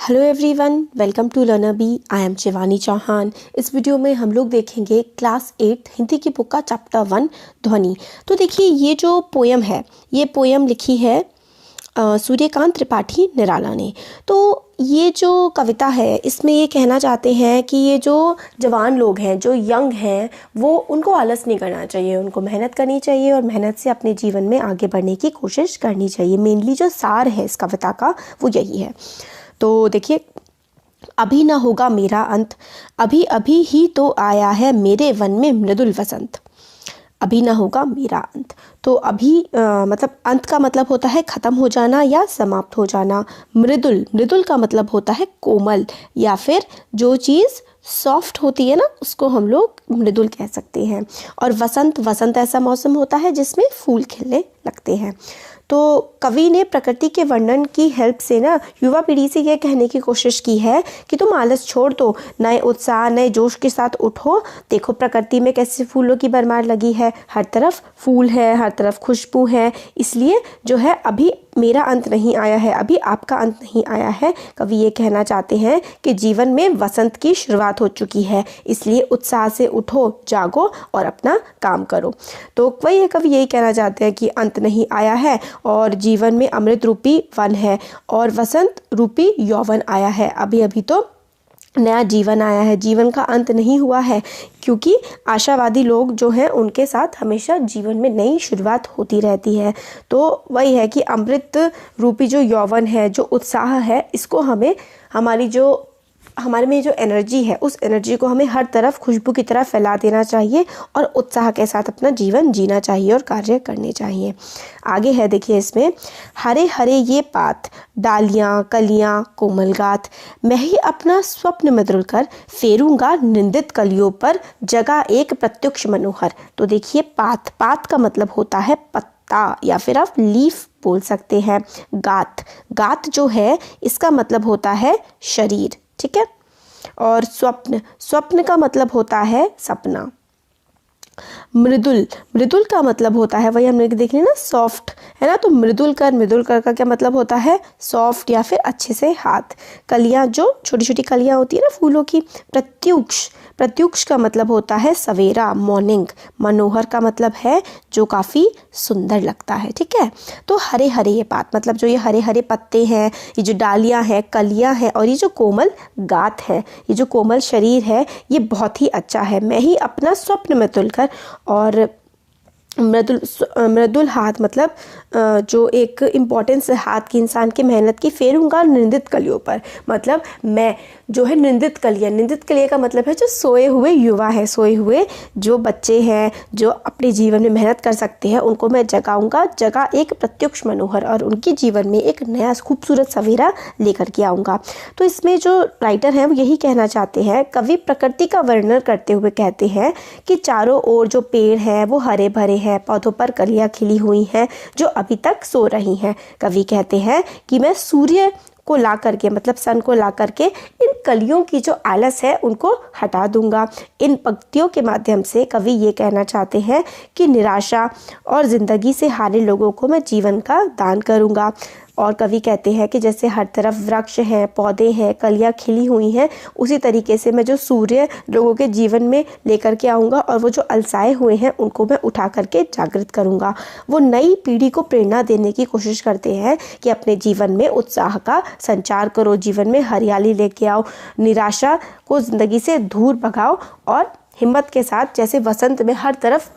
Hello everyone, welcome to learner B. I am Shivani Chauhan. इस वीडियो में हम लोग देखेंगे क्लास 8 हिंदी की बुक का चैप्टर 1 ध्वनि। तो देखिए, ये जो पोयम है, ये पोयम लिखी है सूर्यकांत त्रिपाठी निराला ने। तो ये जो कविता है, इसमें ये कहना चाहते हैं कि ये जो जवान लोग हैं, जो यंग हैं, वो उनको आलस नहीं करना चाहिए, उनको मेहनत करनी चाहिए और मेहनत से अपने जीवन में आगे बढ़ने की कोशिश करनी चाहिए। मेनली जो सार है इस कविता का वो यही है। तो देखिए, अभी ना होगा मेरा अंत, अभी अभी ही तो आया है मेरे वन में मृदुल वसंत। अभी ना होगा मेरा अंत, तो अभी मतलब अंत का मतलब होता है ख़त्म हो जाना या समाप्त हो जाना। मृदुल, मृदुल का मतलब होता है कोमल, या फिर जो चीज़ सॉफ्ट होती है ना, उसको हम लोग मृदुल कह सकते हैं। और वसंत, वसंत ऐसा मौसम होता है जिसमें फूल खिलने लगते हैं। तो कवि ने प्रकृति के वर्णन की हेल्प से ना युवा पीढ़ी से यह कहने की कोशिश की है कि तुम आलस छोड़ दो, नए उत्साह नए जोश के साथ उठो। देखो प्रकृति में कैसे फूलों की भरमार लगी है, हर तरफ फूल है, हर तरफ खुशबू है। इसलिए जो है, अभी मेरा अंत नहीं आया है, अभी आपका अंत नहीं आया है। कवि ये कहना चाहते हैं कि जीवन में वसंत की शुरुआत हो चुकी है, इसलिए उत्साह से उठो, जागो और अपना काम करो। तो वही कवि यही कहना चाहते हैं कि अंत नहीं आया है और जीवन में अमृत रूपी वन है और वसंत रूपी यौवन आया है। अभी अभी तो नया जीवन आया है, जीवन का अंत नहीं हुआ है, क्योंकि आशावादी लोग जो हैं उनके साथ हमेशा जीवन में नई शुरुआत होती रहती है। तो वही है कि अमृत रूपी जो यौवन है, जो उत्साह है, इसको हमें हमारे में जो एनर्जी है, उस एनर्जी को हमें हर तरफ खुशबू की तरह फैला देना चाहिए और उत्साह के साथ अपना जीवन जीना चाहिए और कार्य करने चाहिए। आगे है, देखिए इसमें, हरे हरे ये पात, डालियाँ कलियाँ कोमल गात, मैं ही अपना स्वप्न मधुर कर फेरूंगा निंदित कलियों पर, जगह एक प्रत्युक्ष मनोहर। तो देखिए, पात, पात का मतलब होता है पत्ता, या फिर आप लीफ बोल सकते हैं। गात, गात जो है इसका मतलब होता है शरीर, ठीक है। और स्वप्न, स्वप्न का मतलब होता है सपना। मृदुल, मृदुल का मतलब होता है, वही हमने देख लिया ना, सॉफ्ट है ना। तो मृदुल कर, मृदुल कर का क्या मतलब होता है? सॉफ्ट या फिर अच्छे से हाथ। कलियां, जो छोटी छोटी कलियां होती है ना फूलों की। प्रत्युक्ष, प्रत्युक्ष का मतलब होता है सवेरा, मॉर्निंग। मनोहर का मतलब है जो काफ़ी सुंदर लगता है, ठीक है। तो हरे हरे ये पात, मतलब जो ये हरे हरे पत्ते हैं, ये जो डालियां हैं, कलियां हैं, और ये जो कोमल गात है, ये जो कोमल शरीर है, ये बहुत ही अच्छा है। मैं ही अपना स्वप्न में तुलकर, और मृदुल, मृदुल हाथ मतलब जो एक इम्पोर्टेंस है हाथ की, इंसान की मेहनत की, फेरूंगा निंदित कलियों पर, मतलब मैं जो है निंदित कलियाँ, निंदित कलियाँ का मतलब है जो सोए हुए युवा है, सोए हुए जो बच्चे हैं, जो अपने जीवन में मेहनत कर सकते हैं, उनको मैं जगाऊंगा, जगह एक प्रत्युक्ष मनोहर, और उनके जीवन में एक नया खूबसूरत सवेरा लेकर के आऊँगा। तो इसमें जो राइटर हैं वो यही कहना चाहते हैं, कवि प्रकृति का वर्णन करते हुए कहते हैं कि चारों ओर जो पेड़ हैं वो हरे भरे हैं, पौधों पर कलियां खिली हुई हैं जो अभी तक सो रही हैं। कवि कहते हैं कि मैं सूर्य को ला करके, मतलब सन को ला करके, इन कलियों की जो आलस है उनको हटा दूंगा। इन पंक्तियों के माध्यम से कवि ये कहना चाहते हैं कि निराशा और ज़िंदगी से हारे लोगों को मैं जीवन का दान करूंगा। और कवि कहते हैं कि जैसे हर तरफ वृक्ष हैं, पौधे हैं, कलियां खिली हुई हैं, उसी तरीके से मैं जो सूर्य लोगों के जीवन में लेकर के आऊँगा, और वो जो अलसाए हुए हैं उनको मैं उठा करके जागृत करूँगा। वो नई पीढ़ी को प्रेरणा देने की कोशिश करते हैं कि अपने जीवन में उत्साह का संचार करो, जीवन में हरियाली लेके आओ, निराशा को ज़िंदगी से दूर भगाओ, और हिम्मत के साथ, जैसे वसंत में हर तरफ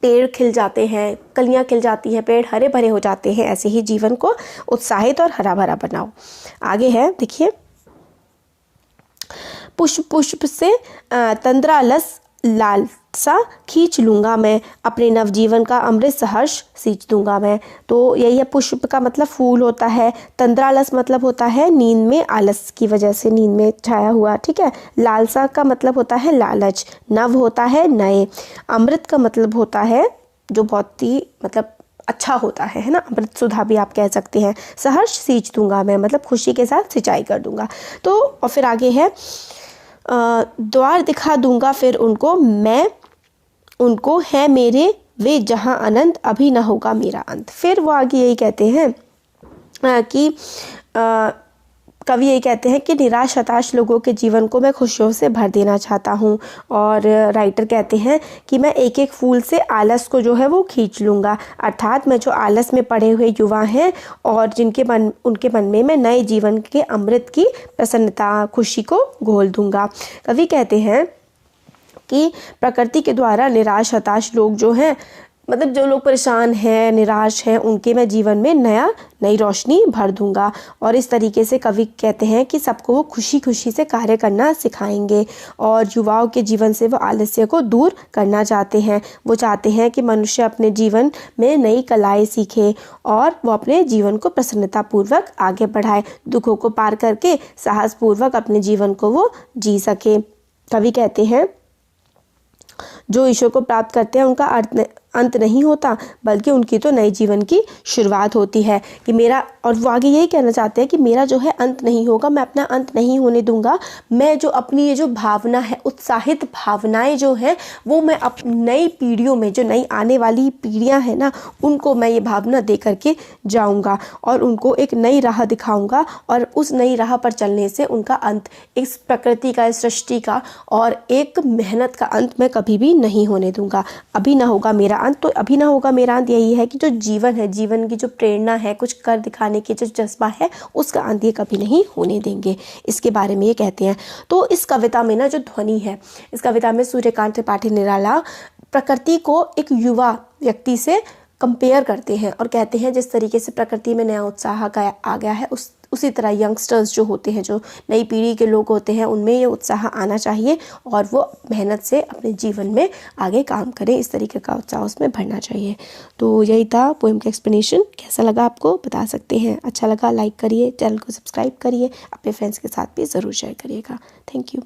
पेड़ खिल जाते हैं, कलियां खिल जाती हैं, पेड़ हरे भरे हो जाते हैं, ऐसे ही जीवन को उत्साहित और हरा भरा बनाओ। आगे है, देखिए, पुष्प पुष्प से तंद्रालस लालसा खींच लूँगा मैं, अपने नवजीवन का अमृत सहर्ष सींच दूंगा मैं। तो यही है, पुष्प का मतलब फूल होता है, तंद्रालस मतलब होता है नींद में आलस की वजह से नींद में छाया हुआ, ठीक है। लालसा का मतलब होता है लालच, नव होता है नए, अमृत का मतलब होता है जो बहुत ही मतलब अच्छा होता है ना, अमृत सुधा भी आप कह सकते हैं। सहर्ष सींच दूंगा मैं, मतलब खुशी के साथ सिंचाई कर दूंगा। तो और फिर आगे है, द्वार दिखा दूंगा फिर उनको मैं, उनको है मेरे वे जहाँ अनंत, अभी ना होगा मेरा अंत। फिर वो आगे यही कहते हैं कि कवि ये कहते हैं कि निराश हताश लोगों के जीवन को मैं खुशियों से भर देना चाहता हूँ। और राइटर कहते हैं कि मैं एक एक फूल से आलस को जो है वो खींच लूँगा, अर्थात मैं जो आलस में पड़े हुए युवा हैं और उनके मन में मैं नए जीवन के अमृत की प्रसन्नता खुशी को घोल दूँगा। कवि कहते हैं कि प्रकृति के द्वारा निराश हताश लोग जो हैं, मतलब जो लोग परेशान हैं निराश हैं, उनके मैं जीवन में नई रोशनी भर दूंगा। और इस तरीके से कवि कहते हैं कि सबको वो खुशी खुशी से कार्य करना सिखाएंगे और युवाओं के जीवन से वो आलस्य को दूर करना चाहते हैं। वो चाहते हैं कि मनुष्य अपने जीवन में नई कलाएं सीखे और वो अपने जीवन को प्रसन्नतापूर्वक आगे बढ़ाए, दुखों को पार करके साहसपूर्वक अपने जीवन को वो जी सके। कवि कहते हैं जो ईश्वर को प्राप्त करते हैं उनका अंत नहीं होता, बल्कि उनकी तो नए जीवन की शुरुआत होती है। कि मेरा, और वो आगे यही कहना चाहते हैं कि मेरा जो है अंत नहीं होगा, मैं अपना अंत नहीं होने दूंगा। मैं जो अपनी ये जो भावना है, उत्साहित भावनाएं जो हैं, वो मैं नई पीढ़ियों में, जो नई आने वाली पीढ़ियां हैं ना, उनको मैं ये भावना दे करके जाऊंगा और उनको एक नई राह दिखाऊंगा। और उस नई राह पर चलने से उनका अंत, इस प्रकृति का, इस सृष्टि का और एक मेहनत का अंत मैं कभी भी नहीं होने दूंगा। अभी ना होगा मेरा अंत, तो अभी ना होगा मेरा अंत यही है कि जो जीवन है, जीवन की जो प्रेरणा है, कुछ कर दिखाने की जो जज्बा है, उसका अंत ये कभी नहीं होने देंगे। इसके बारे में ये कहते हैं। तो इस कविता में ना जो ध्वनि है, इस कविता में सूर्यकांत त्रिपाठी निराला प्रकृति को एक युवा व्यक्ति से कंपेयर करते हैं और कहते हैं जिस तरीके से प्रकृति में नया उत्साह आ गया है, उसी तरह यंगस्टर्स जो होते हैं, जो नई पीढ़ी के लोग होते हैं, उनमें ये उत्साह आना चाहिए और वो मेहनत से अपने जीवन में आगे काम करें, इस तरीके का उत्साह उसमें भरना चाहिए। तो यही था पोएम का एक्सप्लेनेशन। कैसा लगा आपको बता सकते हैं। अच्छा लगा लाइक करिए, चैनल को सब्सक्राइब करिए, अपने फ्रेंड्स के साथ भी ज़रूर शेयर करिएगा। Thank you.